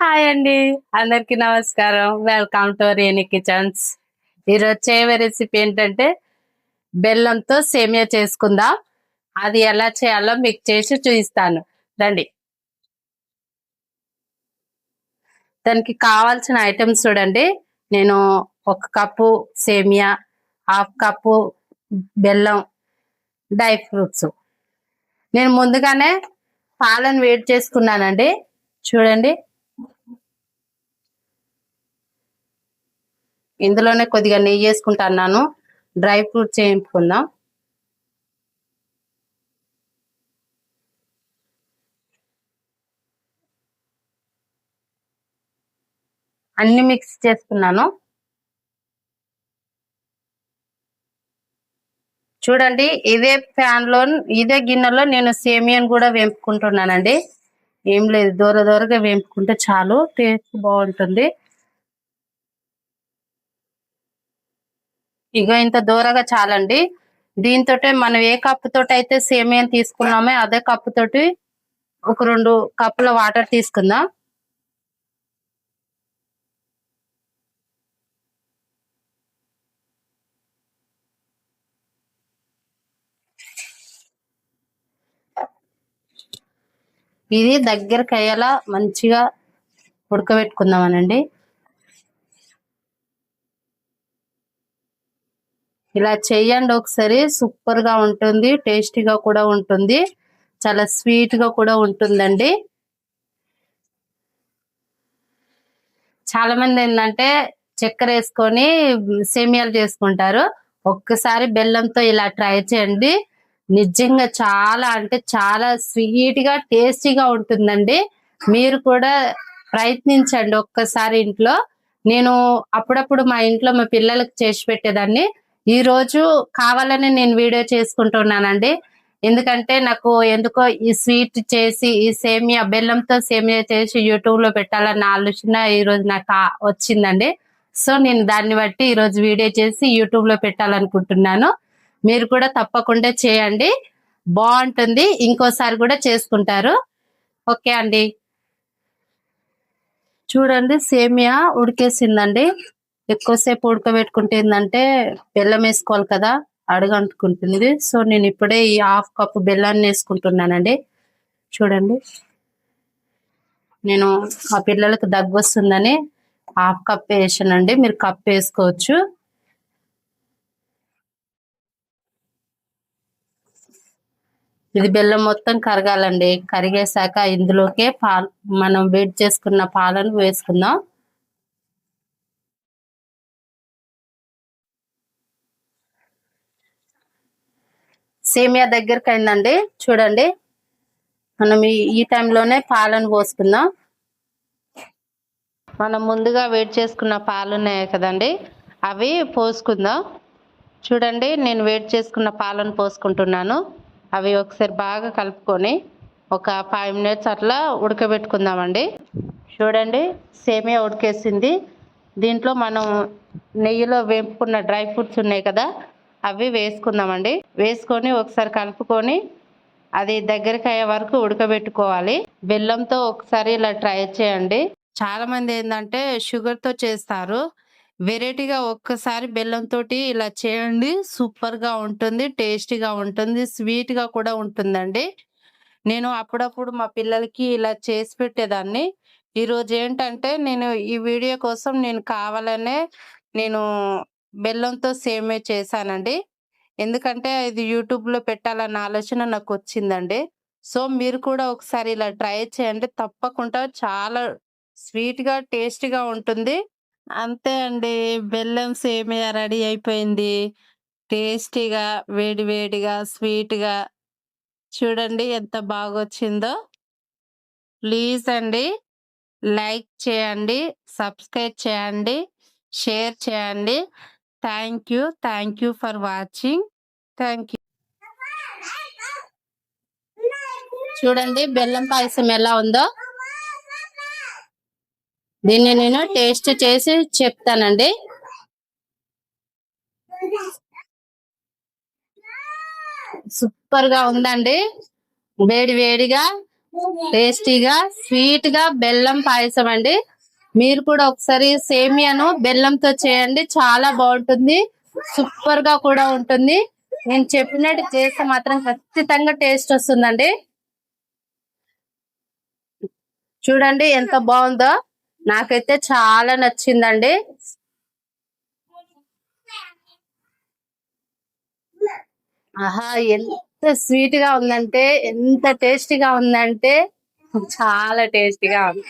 Hi అండి, అందరికి నమస్కారం. Welcome to Reni kitchens. ఈరోజు చేయబోయే రెసిపీ ఏంటంటే బెల్లంతో సేమియా చేసుకుందాం. అది ఎలా చేయాలో మీకు చేసి చూపిస్తాను, రండి. దానికి కావాల్సిన ఐటమ్స్ చూడండి. నేను 1 కప్పు సేమియా, 1/2 కప్పు బెల్లం, డ్రై ఫ్రూట్స్. నేను ముందుగానే పాలను వేడి చేసుకున్నానండి. చూడండి, ఇందులోనే కొద్దిగా నెయ్యి వేసుకుంటున్నాను. డ్రై ఫ్రూట్స్ వేయించుకుందాం. అన్ని మిక్స్ చేసుకున్నాను. చూడండి, ఇదే గిన్నెలో నేను సేమియాను కూడా వేపుకుంటున్నానండి. ఏం లేదు, దూరగా వేపుకుంటే చాలు, టేస్ట్ బాగుంటుంది. ఇక ఇంత దూరగా చాలండి. దీంతో మనం ఏ కప్పు తోటి అయితే సేమియాను తీసుకున్నామో అదే కప్పు తోటి ఒక 2 కప్పుల వాటర్ తీసుకుందాం. ఇది దగ్గరకు అయ్యేలా మంచిగా ఉడకబెట్టుకుందామనండి. ఇలా చెయ్యండి ఒకసారి, సూపర్ గా ఉంటుంది, టేస్టీగా కూడా ఉంటుంది, చాలా స్వీట్ గా కూడా ఉంటుందండి. చాలా మంది ఏంటంటే చక్కెర వేసుకొని సేమియాలు చేసుకుంటారు. ఒక్కసారి బెల్లంతో ఇలా ట్రై చేయండి. నిజంగా చాలా అంటే చాలా స్వీట్ గా టేస్టీగా ఉంటుందండి. మీరు కూడా ప్రయత్నించండి ఒక్కసారి ఇంట్లో. నేను అప్పుడప్పుడు మా ఇంట్లో మా పిల్లలకు చేసి పెట్టేదాన్ని. ఈ రోజు కావాలని నేను వీడియో చేసుకుంటున్నానండి. ఎందుకంటే నాకు ఎందుకో ఈ స్వీట్ చేసి, ఈ సేమియా బెల్లంతో సేమియా చేసి యూట్యూబ్ లో పెట్టాలన్న ఆలోచన ఈ రోజు నాకు వచ్చిందండి. సో నేను దాన్ని బట్టి ఈ రోజు వీడియో చేసి యూట్యూబ్ లో పెట్టాలనుకుంటున్నాను. మీరు కూడా తప్పకుండా చేయండి, బాగుంటుంది. ఇంకోసారి కూడా చేసుకుంటారు. ఓకే అండి. చూడండి, సేమియా ఉడికేసిందండి. ఎక్కువసేపు ఉడకబెట్టుకుంటే ఏంటంటే బెల్లం వేసుకోవాలి కదా, అడుగంటుకుంటుంది. సో నేను ఇప్పుడే ఈ 1/2 కప్పు బెల్లాన్ని వేసుకుంటున్నానండి. చూడండి, నేను మా పిల్లలకు దగ్గు వస్తుందని 1/2 కప్ వేసానండి. మీరు కప్ వేసుకోవచ్చు. ఇది బెల్లం మొత్తం కరగాలండి. కరిగేశాక ఇందులోకే మనం వేడి చేసుకున్న పాలను వేసుకుందాం. సేమియా దగ్గరికి అయిందండి. చూడండి, మనం ఈ టైంలోనే పాలను పోసుకుందాం. మనం ముందుగా వేడి చేసుకున్న పాలు ఉన్నాయి కదండి, అవి పోసుకుందాం. చూడండి, నేను వేడి చేసుకున్న పాలను పోసుకుంటున్నాను. అవి ఒకసారి బాగా కలుపుకొని ఒక 5 మినిట్స్ అట్లా ఉడకబెట్టుకుందామండి. చూడండి, సేమియా ఉడికేసింది. దీంట్లో మనం నెయ్యిలో వేపుకున్న డ్రై ఫ్రూట్స్ ఉన్నాయి కదా, అవి వేసుకుందామండి. వేసుకొని ఒకసారి కలుపుకొని అది దగ్గరికి అయ్యే వరకు ఉడకబెట్టుకోవాలి. బెల్లంతో ఒకసారి ఇలా ట్రై చేయండి. చాలా మంది ఏంటంటే షుగర్తో చేస్తారు. వెరైటీగా ఒక్కసారి బెల్లంతో ఇలా చేయండి, సూపర్గా ఉంటుంది, టేస్టీగా ఉంటుంది, స్వీట్గా కూడా ఉంటుందండి. నేను అప్పుడప్పుడు మా పిల్లలకి ఇలా చేసి పెట్టేదాన్ని. ఈరోజు ఏంటంటే నేను ఈ వీడియో కోసం నేను కావాలనే నేను బెల్లంతో సేమియా చేశానండి. ఎందుకంటే ఇది యూట్యూబ్లో పెట్టాలన్న ఆలోచన నాకు వచ్చిందండి. సో మీరు కూడా ఒకసారి ఇలా ట్రై చేయండి, తప్పకుండా చాలా స్వీట్గా టేస్టీగా ఉంటుంది. అంతే అండి, బెల్లం సేమియా రెడీ అయిపోయింది. టేస్టీగా, వేడి వేడిగా, స్వీట్గా. చూడండి ఎంత బాగొచ్చిందో. ప్లీజ్ అండి, లైక్ చేయండి, సబ్స్క్రైబ్ చేయండి, షేర్ చేయండి. Thank you for watching. Thank you. చూడండి బెల్లం పాయసం ఎలా ఉందో. దీన్ని నేను టేస్ట్ చేసి చెప్తానండి. సూపర్ గా ఉందండి, వేడి వేడిగా టేస్టీగా స్వీట్ గా బెల్లం పాయసం అండి. మీరు కూడా ఒకసారి సేమియాను బెల్లంతో చేయండి, చాలా బాగుంటుంది, సూపర్ గా కూడా ఉంటుంది. నేను చెప్పినట్టు చేస్తే మాత్రం ఖచ్చితంగా టేస్ట్ వస్తుందండి. చూడండి ఎంత బాగుందో, నాకైతే చాలా నచ్చిందండి. ఆహా, ఎంత స్వీట్ గా ఉందంటే, ఎంత టేస్టీగా ఉందంటే చాలా టేస్టీగా ఉంది.